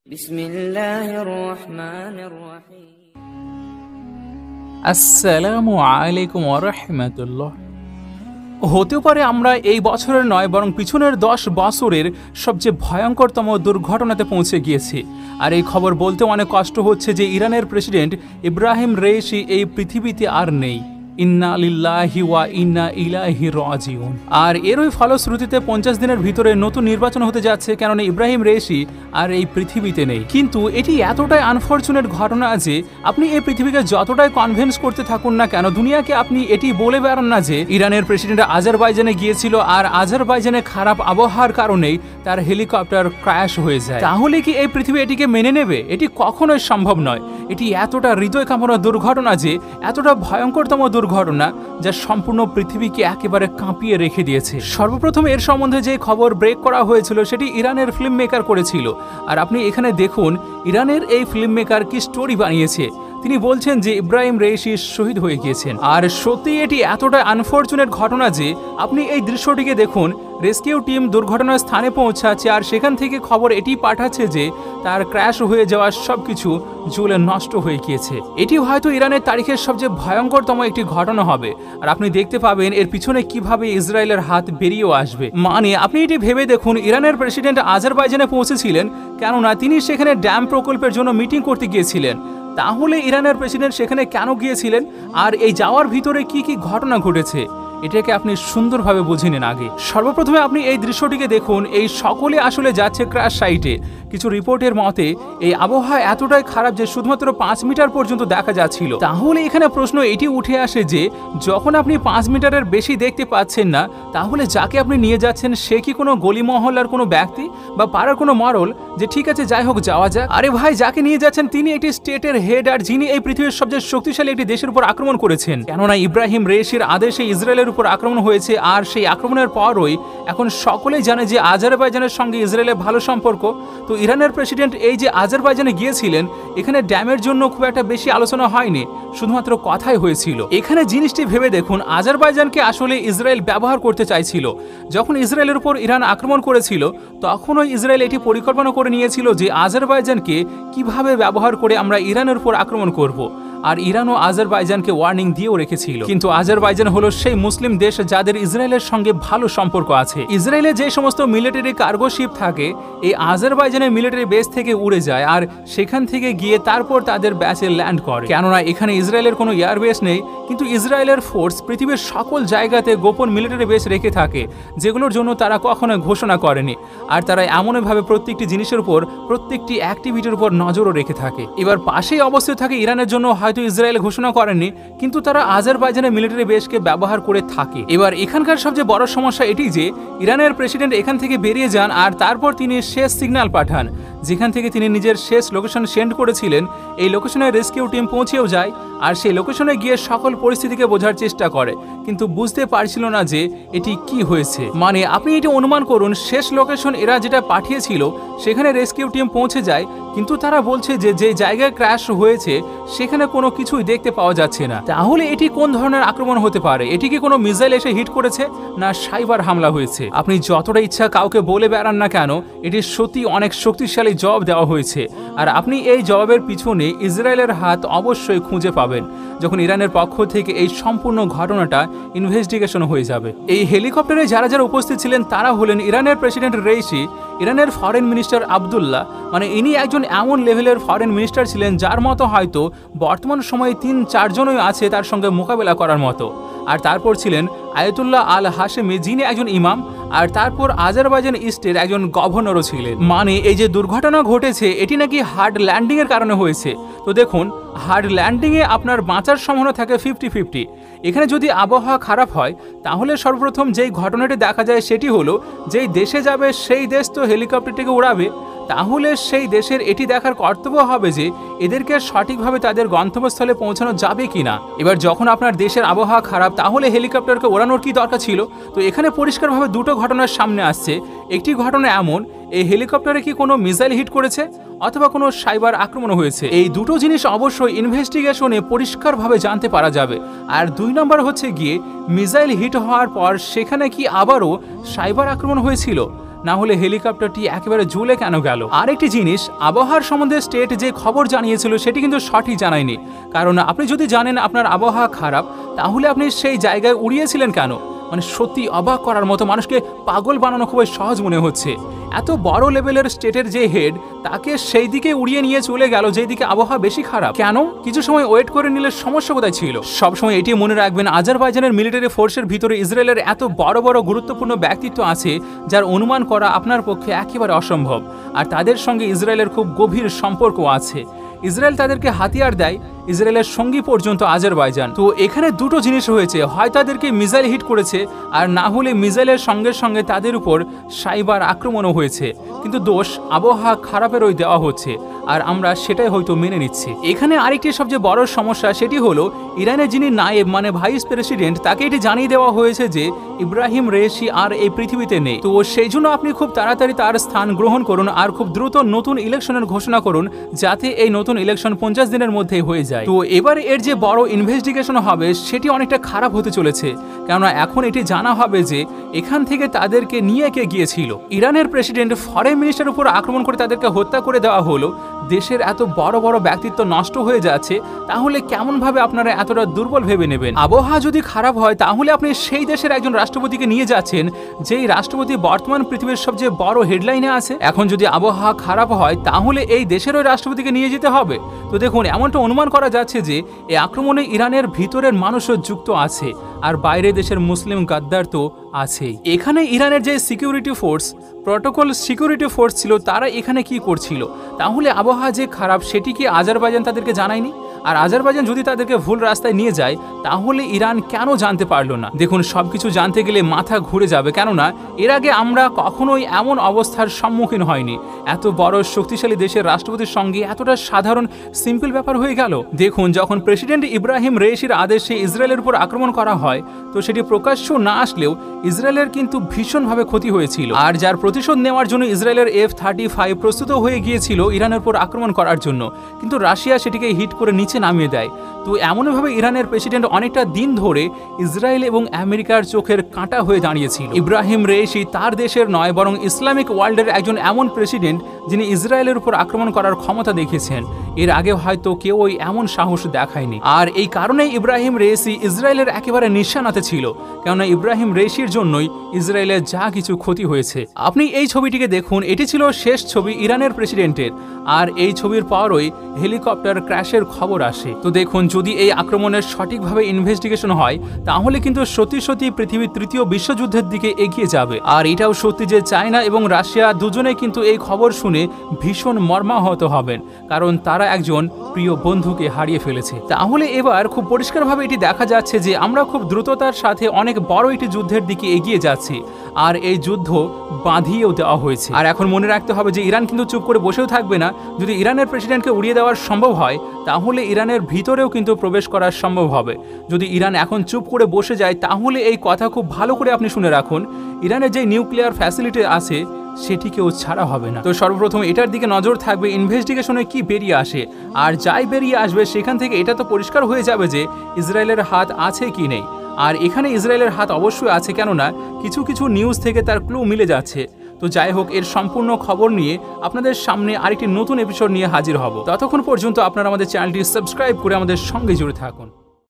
বিসমিল্লাহির রহমানির রহিম। আসসালামু আলাইকুম ওয়া রাহমাতুল্লাহ। হতে পারে আমরা এই বছরের নয় বরং পিছনের 10 বছরের সবচেয়ে ভয়ঙ্করতম দুর্ঘটনাতে পৌঁছে গিয়েছি। আর এই খবর বলতে অনেক কষ্ট হচ্ছে যে ইরানের প্রেসিডেন্ট ইব্রাহিম রাইসি এই পৃথিবীতে আর নেই। ইন্না লিল্লাহি ওয়া ইন্না ইলাইহি রাজিউন। আর এরই ফলশ্রুতিতে 50 দিনের ভিতরে নতুন নির্বাচন হতে যাচ্ছে, কেননা ইব্রাহিম রাইসি আর এই পৃথিবীতে নেই। কিন্তু এটি এতটাই আনফরচুনেট ঘটনা যে আপনি এই পৃথিবীকে যতটাই কনভিন্স করতে থাকুন না কেন, দুনিয়াকে আপনি এটি বলে বেড়ান না যে ইরানের প্রেসিডেন্ট আজারবাইজানে গিয়েছিল আর আজারবাইজানে খারাপ আবহাওয়ার কারণেই তার হেলিকপ্টার ক্র্যাশ হয়ে যায়, তাহলে কি এই পৃথিবী এটিকে মেনে নেবে? এটি কখনোই সম্ভব নয়। এটি এতটা হৃদয় কাঁপানো দুর্ঘটনা যে এতটা ভয়ঙ্করতম দুর্ঘটনা যা সম্পূর্ণ পৃথিবীকে একেবারে কাঁপিয়ে রেখে দিয়েছে। সর্বপ্রথম এর সম্বন্ধে যে খবর ব্রেক করা হয়েছিল সেটি ইরানের ফিল্ম মেকার করেছিল। আর আপনি এখানে দেখুন ইরানের এই ফিল্ম মেকার কি স্টোরি বানিয়েছে। তিনি বলছেন যে ইব্রাহিম রাইসি শহীদ হয়ে গিয়েছেন। আর সত্যি এটি এতটা আনফরচুনেট ঘটনা যে আপনি এই দৃশ্যটিকে দেখুন। রেস্কিউ টিম দুর্ঘটনার স্থানে পৌঁছাচ্ছে আর সেখান থেকে খবর এটি পাঠাচ্ছে যে তার ক্র্যাশ হয়ে যাওয়া সবকিছু জ্বলে নষ্ট হয়ে গিয়েছে। এটি হয়তো ইরানের তারিখের সবচেয়ে ভয়ঙ্করতম একটি ঘটনা হবে। আর আপনি দেখতে পাবেন এর পিছনে কিভাবে ইসরায়েলের হাত বেরিয়েও আসবে। মানে আপনি এটি ভেবে দেখুন, ইরানের প্রেসিডেন্ট আজারবাইজানে পৌঁছেছিলেন কেননা তিনি সেখানে ড্যাম প্রকল্পের জন্য মিটিং করতে গিয়েছিলেন। তাহলে ইরানের প্রেসিডেন্ট সেখানে কেন গিয়েছিলেন আর এই যাওয়ার ভিতরে কি কি ঘটনা ঘটেছে এটাকে আপনি সুন্দরভাবে বুঝে নিন। আগে সর্বপ্রথমে আপনি এই দৃশ্যটিকে দেখুন। এই সকলে আসলে যাচ্ছে ক্র্যাশ সাইটে। কিছু রিপোর্টের মতে এই আবহাওয়া এতটাই খারাপ যে শুধুমাত্র 5 মিটার পর্যন্ত দেখা যাচ্ছিল। তাহলে এখানে প্রশ্ন এটি উঠে আসে যে যখন আপনি 5 মিটারের বেশি দেখতে পাচ্ছেন না, তাহলে যাকে আপনি নিয়ে যাচ্ছেন সে কি কোনো গলি মহল্লার কোনো ব্যক্তি বা পাড়ার কোনো মরল যে ঠিক আছে যাই হোক যাওয়া যাক? আরে ভাই, যাকে নিয়ে যাচ্ছেন তিনি একটি স্টেটের হেড আর যিনি এই পৃথিবীর সবচেয়ে শক্তিশালী একটি দেশের উপর আক্রমণ করেছেন। কেননা ইব্রাহিম রাইসির আদেশে ইসরায়েলের উপর আক্রমণ হয়েছে। আর সেই আক্রমণের পরই এখন সকলেই জানে যে আজারবাইজানের সঙ্গে ইসরায়েলের ভালো সম্পর্ক। তো ইরানের প্রেসিডেন্ট এই যে আজারবাইজানে গিয়েছিলেন, এখানে ড্যামের জন্য খুব একটা বেশি আলোচনা হয়নি, শুধুমাত্র কথাই হয়েছিল। এখানে জিনিসটি ভেবে দেখুন, আজারবাইজানকে আসলে ইসরায়েল ব্যবহার করতে চাইছিল। যখন ইসরায়েলের উপর ইরান আক্রমণ করেছিল তখনই ইসরায়েল এটি পরিকল্পনা করে নিয়েছিল যে আজারবাইজানকে কিভাবে ব্যবহার করে আমরা ইরানের উপর আক্রমণ করব। আর ইরানও আজারবাইজানকে ওয়ার্নিং দিয়েও রেখেছিল। কিন্তু আজারবাইজান হলো সেই মুসলিম দেশ যাদের ইসরায়েলের সঙ্গে ভালো সম্পর্ক আছে। ইসরায়েলে যে সমস্ত মিলিটারি কার্গো শিপ থাকে এই আজারবাইজানের মিলিটারি বেস থেকে উড়ে যায় আর সেখান থেকে গিয়ে তারপর তাদের ব্যাসে ল্যান্ড করে। কেননা এখানে ইসরায়েলের কোনো এয়ারবেস নেই, কিন্তু ইসরায়েলের ফোর্স পৃথিবীর সকল জায়গাতে গোপন মিলিটারি বেস রেখে থাকে যেগুলোর জন্য তারা কখনো ঘোষণা করেনি। আর তারা এমনভাবে প্রত্যেকটি জিনিসের উপর প্রত্যেকটি অ্যাক্টিভিটির উপর নজরও রেখে থাকে। এবার পাশেই অবস্থিত থাকে ইরানের জন্য হয়তো ইসরায়েল ঘোষণা করেননি, কিন্তু তারা আজারবাইজানের মিলিটারি বেসকে ব্যবহার করে থাকে। এবার এখানকার সবচেয়ে বড় সমস্যা এটি যে ইরানের প্রেসিডেন্ট এখান থেকে বেরিয়ে যান আর তারপর তিনি শেষ সিগন্যাল পাঠান, যেখান থেকে তিনি নিজের শেষ লোকেশন সেন্ড করেছিলেন। এই লোকেশনে রেস্কিউ টিম পৌঁছেও যায় আর সেই লোকেশনে গিয়ে সকল পরিস্থিতিকে বোঝার চেষ্টা করে, কিন্তু বুঝতে পারছিল না যে এটি কি হয়েছে। মানে আপনি এটি অনুমান করুন, শেষ লোকেশন এরা যেটা পাঠিয়েছিল সেখানে রেস্কিউ টিম পৌঁছে যায়, কিন্তু তারা বলছে যে যে জায়গায় ক্র্যাশ হয়েছে সেখানে কোনো কিছুই দেখতে পাওয়া যাচ্ছে না। তাহলে এটি কোন ধরনের আক্রমণ হতে পারে? এটি কি কোনো মিসাইল এসে হিট করেছে না সাইবার হামলা হয়েছে? আপনি যতটা ইচ্ছা কাউকে বলে বেড়ান না কেন, এটি সত্যি অনেক শক্তিশালী জবাব দেওয়া হয়েছে। আর আপনি এই জবাবের পিছনে ইসরায়েলের হাত অবশ্যই খুঁজে পাবেন যখন ইরানের পক্ষ থেকে এই সম্পূর্ণ ঘটনাটা ইনভেস্টিগেশন হয়ে যাবে। এই হেলিকপ্টারে যারা যারা উপস্থিত ছিলেন তারা হলেন ইরানের প্রেসিডেন্ট রাইসি, ইরানের ফরেন মিনিস্টার আবদুল্লাহ, মানে ইনি একজন এমন লেভেলের ফরেন মিনিস্টার ছিলেন যার মতো হয়তো বর্তমান সময়ে 3-4 জনই আছে তার সঙ্গে মোকাবেলা করার মতো। আর তারপর ছিলেন আয়াতুল্লাহ আল হাশেমি, যিনি একজন ইমাম, আর তারপর আজারবাইজান ইস্টের একজন গভর্নরও ছিলেন। মানে এই যে দুর্ঘটনা ঘটেছে এটি নাকি হার্ড ল্যান্ডিং এর কারণে হয়েছে। তো দেখুন, হার্ড ল্যান্ডিংয়ে আপনার বাঁচার সম্ভাবনা থাকে 50-50। এখানে যদি আবহাওয়া খারাপ হয় তাহলে সর্বপ্রথম যেই ঘটনাটি দেখা যায় সেটি হলো যেই দেশে যাবে সেই দেশ তো হেলিকপ্টারটিকে উড়াবে, তাহলে সেই দেশের এটি দেখার কর্তব্য হবে যে এদেরকে সঠিকভাবে তাদের গন্তব্যস্থলে পৌঁছানো যাবে কিনা। এবার যখন আপনার দেশের আবহাওয়া খারাপ তাহলে হেলিকপ্টারকে ওড়ানোর কি দরকার ছিল? তো এখানে পরিষ্কারভাবে দুটো ঘটনার সামনে আসছে। একটি ঘটনা এমন, এই হেলিকপ্টারে কি কোনো মিসাইল হিট করেছে অথবা কোনো সাইবার আক্রমণ হয়েছে। এই দুটো জিনিস অবশ্যই ইনভেস্টিগেশনে পরিষ্কারভাবে জানতে পারা যাবে। আর 2 নম্বর হচ্ছে গিয়ে মিসাইল হিট হওয়ার পর সেখানে কি আবারও সাইবার আক্রমণ হয়েছিল? না হলে হেলিকপ্টারটি একেবারে ঝুলে কেন গেল? আরেকটি জিনিস, আবহাওয়ার সম্বন্ধে স্টেট যে খবর জানিয়েছিল সেটি কিন্তু সঠিক জানায়নি। কারণ আপনি যদি জানেন আপনার আবহাওয়া খারাপ, তাহলে আপনি সেই জায়গায় উড়িয়েছিলেন কেন? মানে সত্যি অবাক করার মতো, মানুষকে পাগল বানানো খুবই সহজ মনে হচ্ছে। এত বড় লেভেলের স্টেটের যে হেড, তাকে সেই দিকে উড়িয়ে নিয়ে চলে গেল যেই দিকে আবহাওয়া বেশি খারাপ। কেন? কিছু সময় ওয়েট করে নিলে সমস্যা কোথায় ছিল? সবসময় এটি মনে রাখবেন, আজারবাইজানের মিলিটারি ফোর্সের ভিতরে ইসরায়েলের এত বড় বড় গুরুত্বপূর্ণ ব্যক্তিত্ব আছে যার অনুমান করা আপনার পক্ষে একেবারে অসম্ভব। আর তাদের সঙ্গে ইসরায়েলের খুব গভীর সম্পর্ক আছে। ইসরায়েল তাদেরকে হাতিয়ার দেয়, ইসরায়েলের সঙ্গী পর্যন্ত আজারবাইজান। তো এখানে দুটো জিনিস হয়েছে, হয় তাদেরকে মিসাইল হিট করেছে, আর না হলে মিসাইলের সঙ্গে সঙ্গে তাদের উপর সাইবার আক্রমণও হয়েছে। কিন্তু দোষ আবহাওয়া খারাপেরই দেওয়া হচ্ছে, আর আমরা সেটাই হয়তো মেনে নিচ্ছি। এখানে আরেকটি সবচেয়ে বড় সমস্যা, সেটি হলো ইরানের যিনি নায়েব মানে ভাইস প্রেসিডেন্ট, তাকে এটি জানিয়ে দেওয়া হয়েছে যে ইব্রাহিম রেইসি আর এই পৃথিবীতে নেই। তো সেই জন্য আপনি খুব তাড়াতাড়ি তার স্থান গ্রহণ করুন আর খুব দ্রুত নতুন ইলেকশনের ঘোষণা করুন, যাতে এই নতুন ইলেকশন 50 দিনের মধ্যে হয়ে যায়। তো এবার এর যে বড় ইনভেস্টিগেশন হবে সেটি অনেকটা খারাপ হতে চলেছে, কেননা এখন এটি জানা হবে যে এখান থেকে তাদেরকে নিয়ে কে গিয়েছিল। ইরানের প্রেসিডেন্ট ফরেন মিনিস্টারের উপর আক্রমণ করে তাদেরকে হত্যা করে দেওয়া হলো। দেশের এত বড় বড় ব্যক্তিত্ব নষ্ট হয়ে যাচ্ছে, তাহলে কেমন ভাবে আপনারা এতটা দুর্বল ভেবে নেবেন? আবহাওয়া যদি খারাপ হয়, তাহলে আপনি সেই দেশের একজন রাষ্ট্রপতিকে নিয়ে যাচ্ছেন যেই রাষ্ট্রপতি বর্তমান পৃথিবীর সবচেয়ে বড় হেডলাইনে আছে। এখন যদি আবহাওয়া খারাপ হয়, তাহলে এই দেশের ওই রাষ্ট্রপতিকে নিয়ে যেতে হবে। তো দেখুন, এমনটা অনুমান করা যাচ্ছে যে এই আক্রমণে ইরানের ভিতরের মানুষও যুক্ত আছে, আর বাইরে দেশের মুসলিম গাদ্দার তো আছেই। এখানে ইরানের যে security force, protocol security force ছিল, তারা এখানে কি করছিল? তাহলে আবহাওয়া যে খারাপ সেটি কি আজারবাইজান তাদেরকে জানায়নি? আর আজারবাইজান যদি তাদেরকে ভুল রাস্তায় নিয়ে যায়, তাহলে ইরান কেন জানতে পারলো না? দেখুন, সবকিছু জানতে গেলে মাথা ঘুরে যাবে, কেননা এর আগে আমরা কখনোই এমন অবস্থার সম্মুখীন হয়নি। এত বড় শক্তিশালী দেশের রাষ্ট্রপতির সঙ্গে এতটা সাধারণ সিম্পল ব্যাপার হয়ে গেল। দেখুন, যখন প্রেসিডেন্ট ইব্রাহিম রেইসির আদেশে ইসরায়েলের উপর আক্রমণ করা হয়, তো সেটি প্রকাশ্য না আসলেও ইসরায়েলের কিন্তু ভীষণভাবে ক্ষতি হয়েছিল। আর যার প্রতিশোধ নেওয়ার জন্য ইসরায়েলের F-35 প্রস্তুত হয়ে গিয়েছিল ইরানের উপর আক্রমণ করার জন্য, কিন্তু রাশিয়া সেটিকে হিট করে নিচে নামিয়ে দেয়। তো এমনভাবে ইরানের প্রেসিডেন্ট অনেকটা দিন ধরে ইসরায়েল এবং আমেরিকার চোখের কাঁটা হয়ে দাঁড়িয়েছিল। ইব্রাহিম রেইসি তার দেশের নয়, বরং ইসলামিক ওয়ার্ল্ডের একজন এমন প্রেসিডেন্ট যিনি ইসরায়েলের উপর আক্রমণ করার ক্ষমতা দেখিয়েছেন। এর আগে হয়তো কেউই এমন সাহস দেখায়নি। আর এই কারণেই ইব্রাহিম রেইসি ইসরায়েলের একেবারে নিশানাতে ছিল, কেননা ইব্রাহিম রেইসির জন্যই ইসরায়েলের যা কিছু ক্ষতি হয়েছে। আপনি এই ছবিটিকে দেখুন, এটি ছিল শেষ ছবি ইরানের প্রেসিডেন্টের, আর এই ছবির পরই হেলিকপ্টার ক্র্যাশের খবর আসে। তো দেখুন, যদি এই আক্রমণের সঠিকভাবে ইনভেস্টিগেশন হয়, তাহলে কিন্তু সত্যি সত্যি পৃথিবীর তৃতীয় বিশ্বযুদ্ধের দিকে এগিয়ে যাবে। আর এটাও সত্যি যে চায়না এবং রাশিয়া দুজনে কিন্তু এই খবর শুনে ভীষণ মর্মাহত হবেন, কারণ তারা একজন প্রিয় বন্ধুকে হারিয়ে ফেলেছে। তাহলে এবার খুব পরিষ্কারভাবে এটি দেখা যাচ্ছে যে আমরা খুব দ্রুততার সাথে অনেক বড় একটি যুদ্ধের দিকে এগিয়ে যাচ্ছি, আর এই যুদ্ধ বাঁধিয়েও দেওয়া হয়েছে। আর এখন মনে রাখতে হবে যে ইরান কিন্তু চুপ করে বসেও থাকবে না। যদি ইরানের প্রেসিডেন্টকে উড়িয়ে দেওয়ার সম্ভব হয়, তাহলে ইরানের ভিতরেও কিন্তু প্রবেশ করা সম্ভব হবে। যদি ইরান এখন চুপ করে বসে যায়, তাহলে এই কথা খুব ভালো করে আপনি শুনে রাখুন, ইরানের যে নিউক্লিয়ার ফ্যাসিলিটি আছে সেটিকেও ছাড়া হবে না। তো সর্বপ্রথম এটার দিকে নজর থাকবে ইনভেস্টিগেশনে কি বেরিয়ে আসে, আর যাই বেরিয়ে আসবে সেখান থেকে এটা তো পরিষ্কার হয়ে যাবে যে ইসরায়েলের হাত আছে কি নেই। আর এখানে ইসরায়েলের হাত অবশ্যই আছে, কেননা কিছু কিছু নিউজ থেকে তার ক্লু মিলে যাচ্ছে। তো যাই হোক, এর সম্পূর্ণ খবর নিয়ে আপনাদের সামনে আরেকটি নতুন এপিসোড নিয়ে হাজির হব। ততক্ষণ পর্যন্ত আপনারা আমাদের চ্যানেলটি সাবস্ক্রাইব করে আমাদের সঙ্গে জুড়ে থাকুন।